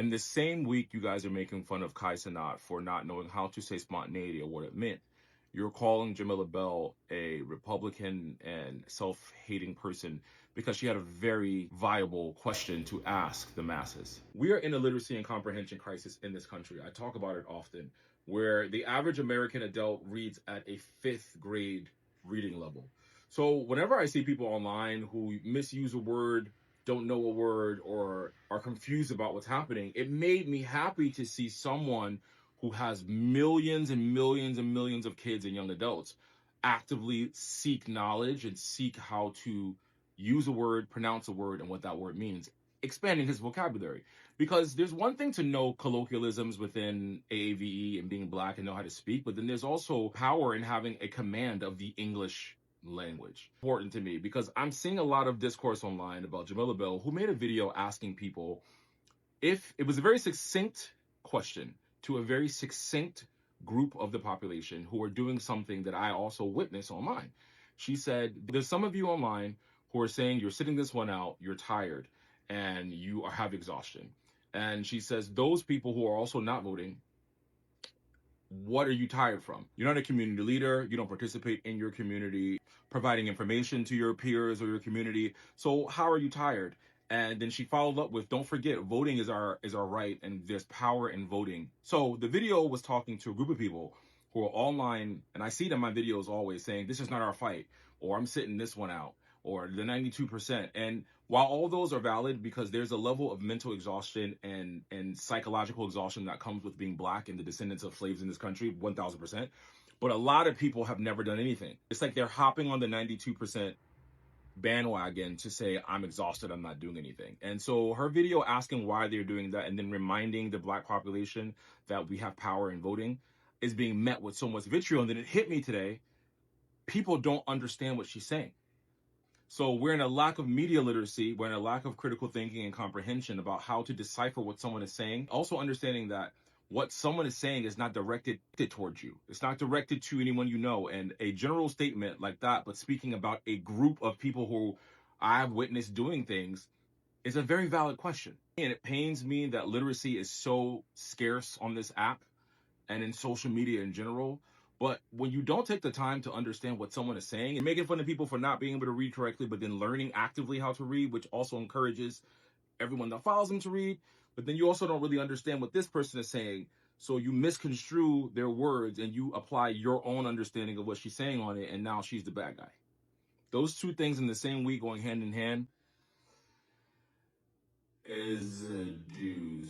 And the same week you guys are making fun of Kai Cenat for not knowing how to say spontaneity or what it meant, you're calling Jamila Bell a Republican and self-hating person because she had a very viable question to ask the masses. We are in a literacy and comprehension crisis in this country. I talk about it often, where the average American adult reads at a 5th grade reading level. So whenever I see people online who misuse a word, don't know a word, or are confused about what's happening, it made me happy to see someone who has millions and millions and millions of kids and young adults actively seek knowledge and seek how to use a word, pronounce a word, and what that word means, expanding his vocabulary. Because there's one thing to know colloquialisms within AAVE and being Black and know how to speak, but then there's also power in having a command of the English language. Important to me because I'm seeing a lot of discourse online about Jamila Bell, who made a video asking people if it was a very succinct question to a very succinct group of the population who are doing something that I also witness online. She said, there's some of you online who are saying you're sitting this one out, you're tired, and you have exhaustion. And she says, those people who are also not voting, what are you tired from? You're not a community leader. You don't participate in your community, providing information to your peers or your community. So how are you tired? And then she followed up with, don't forget, voting is our right, and there's power in voting. So the video was talking to a group of people who are online, and I see it in my videos always saying, this is not our fight, or I'm sitting this one out, or the 92%. And while all those are valid, because there's a level of mental exhaustion and psychological exhaustion that comes with being Black and the descendants of slaves in this country, 1000%. But a lot of people have never done anything. It's like they're hopping on the 92% bandwagon to say, I'm exhausted, I'm not doing anything. And so her video asking why they're doing that and then reminding the Black population that we have power in voting is being met with so much vitriol. And then it hit me today. People don't understand what she's saying. So we're in a lack of media literacy. We're in a lack of critical thinking and comprehension about how to decipher what someone is saying. Also understanding that what someone is saying is not directed towards you. It's not directed to anyone you know. And a general statement like that, but speaking about a group of people who I've witnessed doing things, is a very valid question. And it pains me that literacy is so scarce on this app and in social media in general. But when you don't take the time to understand what someone is saying and making fun of people for not being able to read correctly, but then learning actively how to read, which also encourages everyone that follows them to read, but then you also don't really understand what this person is saying. So you misconstrue their words and you apply your own understanding of what she's saying on it, and now she's the bad guy. Those two things in the same week going hand in hand is a doozy.